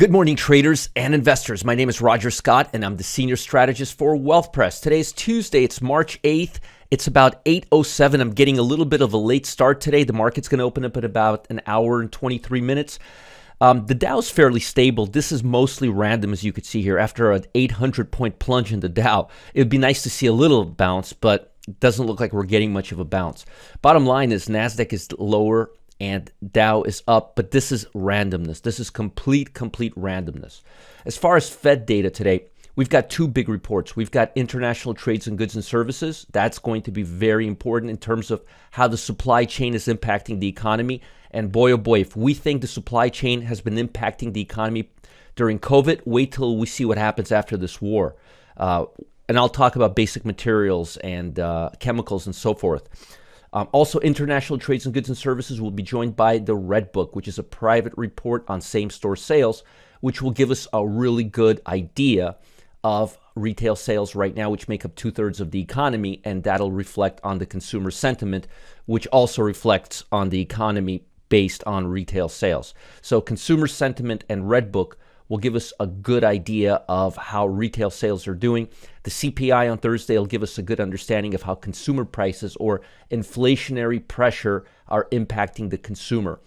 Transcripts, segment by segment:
Good morning, traders and investors. My name is Roger Scott, and I'm the senior strategist for WealthPress. Today is Tuesday. It's March 8th. It's about 8:07. I'm getting a little bit of a late start today. The market's going to open up at about an hour and 23 minutes. The Dow's fairly stable. This is mostly random, as you can see here. After an 800-point plunge in the Dow, it would be nice to see a little bounce, but it doesn't look like we're getting much of a bounce. Bottom line is NASDAQ is lower and Dow is up, but this is randomness. This is complete randomness. As far as Fed data today, we've got two big reports. We've got international trades in goods and services. That's going to be very important in terms of how the supply chain is impacting the economy. And boy, oh boy, if we think the supply chain has been impacting the economy during COVID, wait till we see what happens after this war. And I'll talk about basic materials and chemicals and so forth. Also, international trades in goods and services will be joined by the Red Book, which is a private report on same-store sales, which will give us a really good idea of retail sales right now, which make up 2/3 of the economy, and that'll reflect on the consumer sentiment, which also reflects on the economy based on retail sales. So consumer sentiment and Red Book will give us a good idea of how retail sales are doing. The CPI on Thursday will give us a good understanding of how consumer prices or inflationary pressure are impacting the consumer.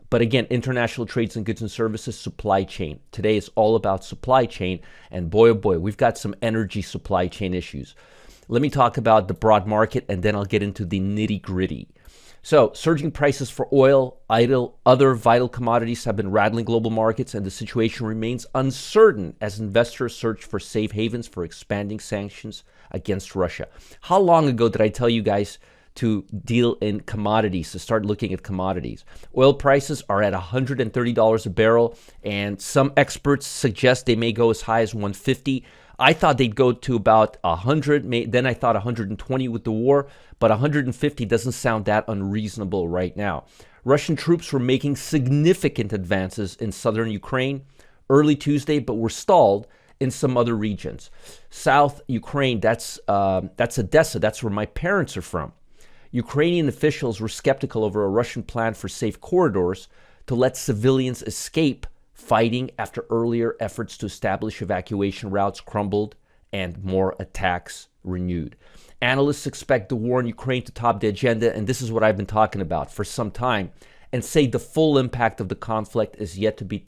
But again, international trades in goods and services, supply chain. Today is all about supply chain, and boy, oh boy, we've got some energy supply chain issues. Let me talk about the broad market, and then I'll get into the nitty-gritty. So, surging prices for oil, other vital commodities have been rattling global markets, and the situation remains uncertain as investors search for safe havens for expanding sanctions against Russia. How long ago did I tell you guys to deal in commodities, to start looking at commodities? Oil prices are at $130 a barrel, and some experts suggest they may go as high as $150. I thought they'd go to about 100, then I thought 120 with the war, but 150 doesn't sound that unreasonable right now. Russian troops were making significant advances in southern Ukraine early Tuesday, but were stalled in some other regions. South Ukraine, that's Odessa, that's where my parents are from. Ukrainian officials were skeptical over a Russian plan for safe corridors to let civilians escape fighting after earlier efforts to establish evacuation routes crumbled and more attacks renewed. Analysts expect the war in Ukraine to top the agenda, and this is what I've been talking about for some time, and say the full impact of the conflict is yet to be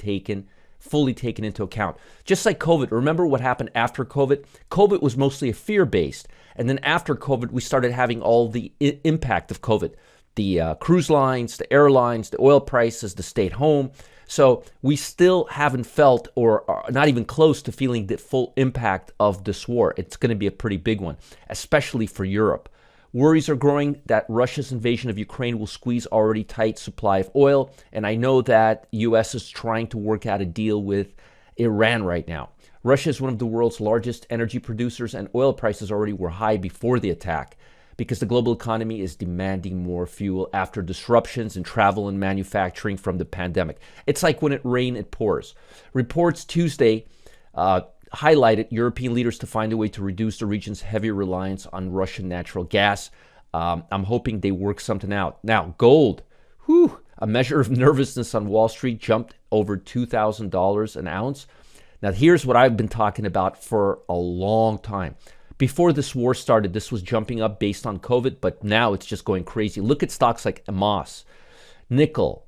fully taken into account. Just like COVID, remember what happened after COVID? COVID was mostly a fear-based, and then after COVID, we started having all the impact of COVID. The cruise lines, the airlines, the oil prices, the stay at home. So we still haven't felt, or are not even close to feeling, the full impact of this war. It's going to be a pretty big one, especially for Europe. Worries are growing that Russia's invasion of Ukraine will squeeze already tight supply of oil. And I know that U.S. is trying to work out a deal with Iran right now. Russia is one of the world's largest energy producers, and oil prices already were high before the attack, because the global economy is demanding more fuel after disruptions in travel and manufacturing from the pandemic. It's like when it rains, it pours. Reports Tuesday highlighted European leaders to find a way to reduce the region's heavy reliance on Russian natural gas. I'm hoping they work something out. Now, gold, a measure of nervousness on Wall Street, jumped over $2,000 an ounce. Now, here's what I've been talking about for a long time. Before this war started, this was jumping up based on COVID, but now it's just going crazy. Look at stocks like Amos, nickel,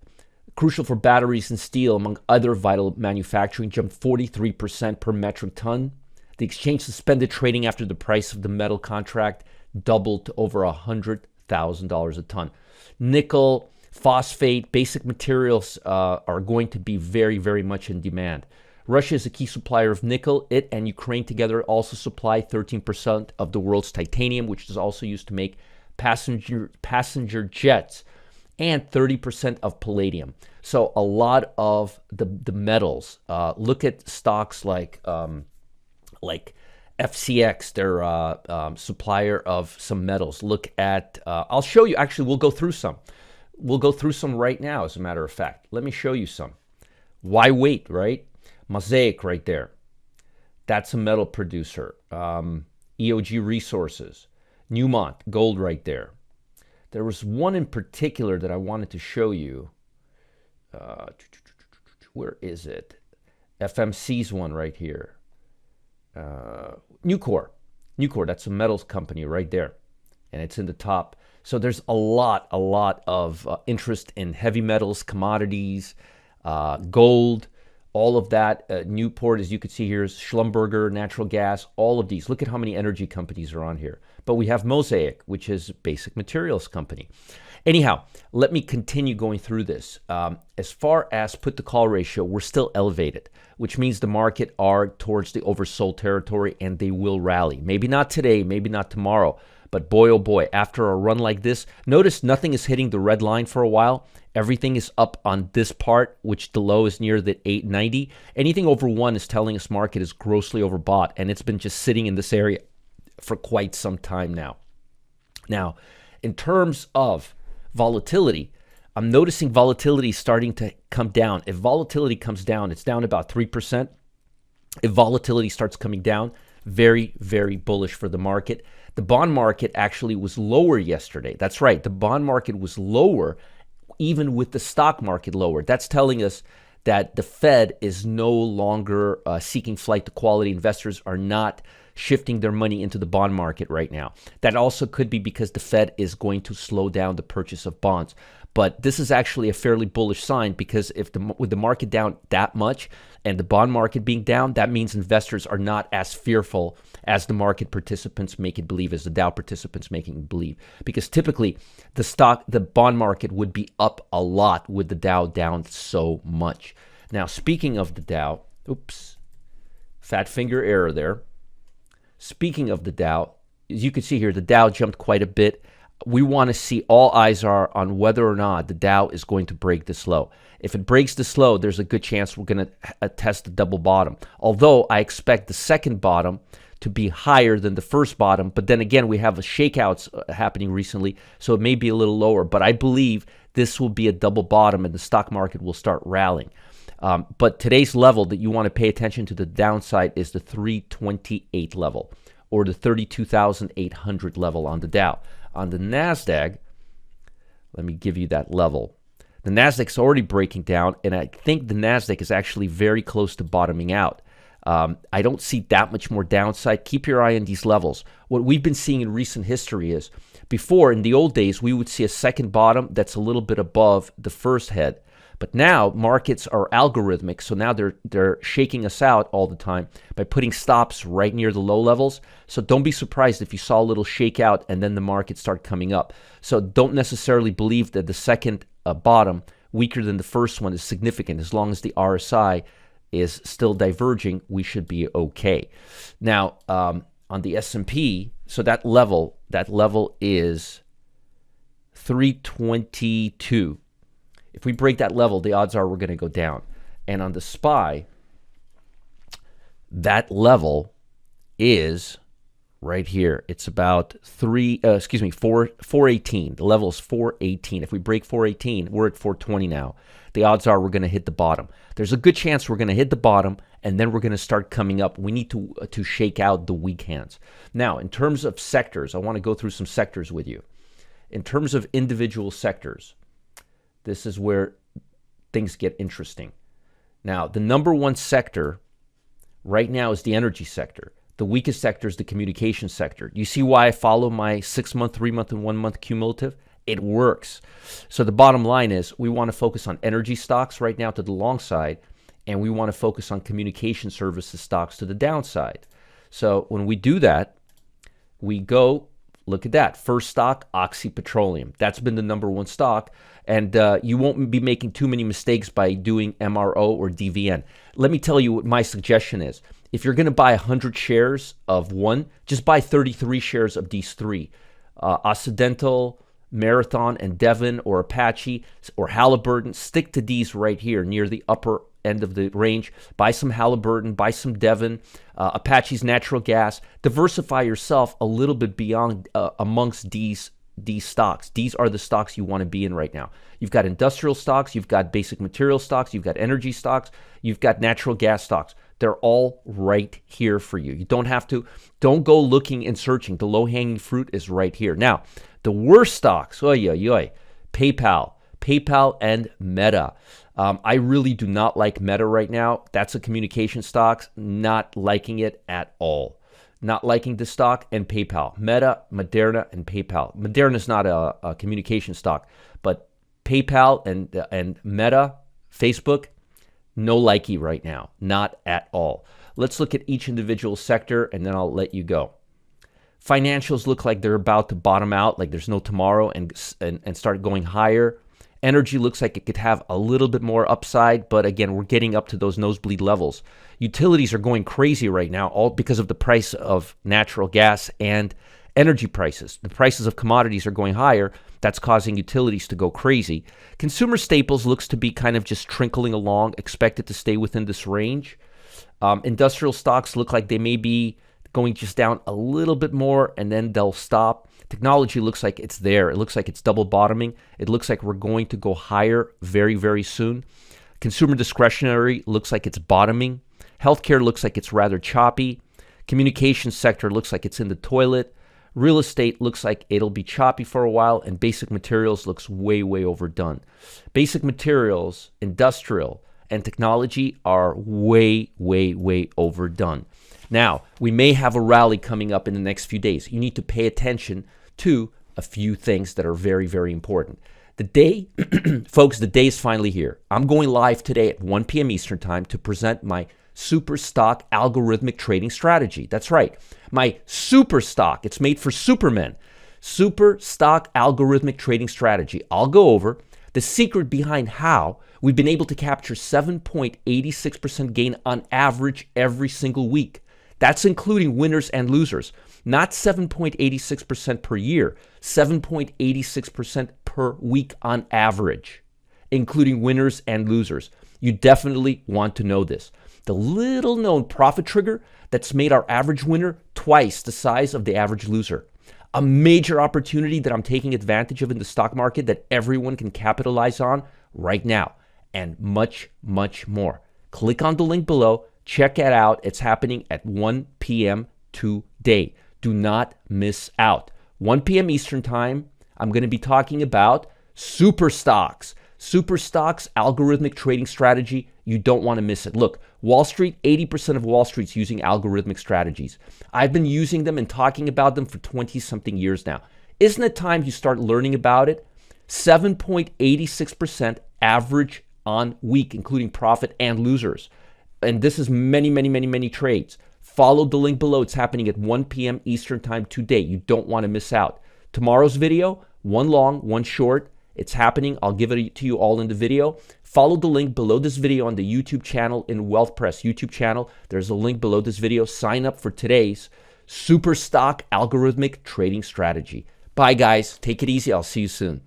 crucial for batteries and steel, among other vital manufacturing, jumped 43% per metric ton. The exchange suspended trading after the price of the metal contract doubled to over $100,000 a ton. Nickel, phosphate, basic materials are going to be very much in demand. Russia is a key supplier of nickel. It and Ukraine together also supply 13% of the world's titanium, which is also used to make passenger jets, and 30% of palladium. So a lot of the metals. Look at stocks like FCX, they're supplier of some metals. Look at, I'll show you, actually, we'll go through some. We'll go through some right now, as a matter of fact. Let me show you some. Why wait, right? Mosaic right there. That's a metal producer. EOG Resources. Newmont, gold right there. There was one in particular that I wanted to show you. Where is it? FMC's one right here. Nucor, that's a metals company right there, and it's in the top. So there's a lot of interest in heavy metals, commodities, gold, all of that. Newport, as you can see here, is Schlumberger, natural gas, all of these. Look at how many energy companies are on here. But we have Mosaic, which is a basic materials company. Anyhow, let me continue going through this. As far as put to call ratio, we're still elevated, which means the market are towards the oversold territory and they will rally. Maybe not today, maybe not tomorrow, but boy, oh boy, after a run like this, notice nothing is hitting the red line for a while. Everything is up on this part, which the low is near the 890. Anything over 1 is telling us market is grossly overbought, and it's been just sitting in this area for quite some time now. Now, in terms of volatility, I'm noticing volatility starting to come down. If volatility comes down, it's down about 3%. If volatility starts coming down, very, very bullish for the market. The bond market actually was lower yesterday. That's right. The bond market was lower, even with the stock market lower. That's telling us that the Fed is no longer seeking flight to quality. Investors are not shifting their money into the bond market right now. That also could be because the Fed is going to slow down the purchase of bonds. But this is actually a fairly bullish sign, because with the market down that much and the bond market being down, that means investors are not as fearful as the market participants make it believe, as the Dow participants making it believe. Because typically the bond market would be up a lot with the Dow down so much. Now, speaking of the Dow, fat finger error there. Speaking of the Dow, as you can see here, the Dow jumped quite a bit. We want to see, all eyes are on whether or not the Dow is going to break this low. If it breaks this low, there's a good chance we're going to test the double bottom. Although I expect the second bottom to be higher than the first bottom. But then again, we have a shakeouts happening recently, so it may be a little lower. But I believe this will be a double bottom and the stock market will start rallying. But today's level that you want to pay attention to the downside is the 328 level, or the 32,800 level on the Dow. On the NASDAQ, let me give you that level. The NASDAQ's already breaking down, and I think the NASDAQ is actually very close to bottoming out. I don't see that much more downside. Keep your eye on these levels. What we've been seeing in recent history is, before, in the old days, we would see a second bottom that's a little bit above the first head. But now markets are algorithmic, so now they're shaking us out all the time by putting stops right near the low levels. So don't be surprised if you saw a little shakeout and then the market start coming up. So don't necessarily believe that the second bottom, weaker than the first one, is significant. As long as the RSI is still diverging, we should be okay. Now, on the S&P, so that level is 322. If we break that level, the odds are we're going to go down. And on the SPY, that level is right here. It's about 418. The level is 418. If we break 418, we're at 420 now. The odds are we're going to hit the bottom. There's a good chance we're going to hit the bottom, and then we're going to start coming up. We need to shake out the weak hands. Now, in terms of sectors, I want to go through some sectors with you. In terms of individual sectors, this is where things get interesting. Now, the number one sector right now is the energy sector. The weakest sector is the communication sector. You see why I follow my 6-month, 3-month, and 1-month cumulative? It works. So the bottom line is we want to focus on energy stocks right now to the long side, and we want to focus on communication services stocks to the downside. So when we do that, we go, look at that. First stock, Oxy Petroleum. That's been the number one stock. And you won't be making too many mistakes by doing MRO or DVN. Let me tell you what my suggestion is. If you're going to buy 100 shares of one, just buy 33 shares of these three. Occidental, Marathon, and Devon, or Apache, or Halliburton. Stick to these right here near the upper end of the range. Buy some Halliburton, buy some Devon, Apache's natural gas. Diversify yourself a little bit beyond amongst these stocks. These are the stocks you want to be in right now. You've got industrial stocks, you've got basic material stocks, you've got energy stocks, you've got natural gas stocks. They're all right here for you. You don't go looking and searching. The low-hanging fruit is right here. Now, the worst stocks, PayPal and Meta. I really do not like Meta right now. That's a communication stock. Not liking it at all. Not liking the stock. And PayPal. Meta, Moderna, and PayPal. Moderna is not a communication stock, but PayPal and Meta, Facebook, no likey right now. Not at all. Let's look at each individual sector, and then I'll let you go. Financials look like they're about to bottom out, like there's no tomorrow, and start going higher. Energy looks like it could have a little bit more upside, but again, we're getting up to those nosebleed levels. Utilities are going crazy right now, all because of the price of natural gas and energy prices. The prices of commodities are going higher. That's causing utilities to go crazy. Consumer staples looks to be kind of just trickling along, expected to stay within this range. Industrial stocks look like they may be going just down a little bit more, and then they'll stop. Technology looks like it's there. It looks like it's double bottoming. It looks like we're going to go higher very, very soon. Consumer discretionary looks like it's bottoming. Healthcare looks like it's rather choppy. Communications sector looks like it's in the toilet. Real estate looks like it'll be choppy for a while, and basic materials looks way, way overdone. Basic materials, industrial, and technology are way, way, way overdone. Now, we may have a rally coming up in the next few days. You need to pay attention to a few things that are very, very important. The day, folks, the day is finally here. I'm going live today at 1 p.m. Eastern Time to present my super stock algorithmic trading strategy. That's right, my super stock. It's made for supermen. Super stock algorithmic trading strategy. I'll go over the secret behind how we've been able to capture 7.86% gain on average every single week. That's including winners and losers. Not 7.86% per year, 7.86% per week on average, including winners and losers. You definitely want to know this. The little known profit trigger that's made our average winner twice the size of the average loser. A major opportunity that I'm taking advantage of in the stock market that everyone can capitalize on right now, and much, much more. Click on the link below. Check it out. It's happening at 1 p.m. today. Do not miss out. 1 p.m. Eastern Time, I'm going to be talking about super stocks. Super stocks, algorithmic trading strategy. You don't want to miss it. Look, Wall Street, 80% of Wall Street's using algorithmic strategies. I've been using them and talking about them for 20-something years now. Isn't it time you start learning about it? 7.86% average on week, including profit and losers. And this is many, many, many, many trades. Follow the link below. It's happening at 1 p.m. Eastern Time today. You don't want to miss out. Tomorrow's video, one long, one short. It's happening. I'll give it to you all in the video. Follow the link below this video on the YouTube channel in Wealth Press YouTube channel. There's a link below this video. Sign up for today's super stock algorithmic trading strategy. Bye, guys. Take it easy. I'll see you soon.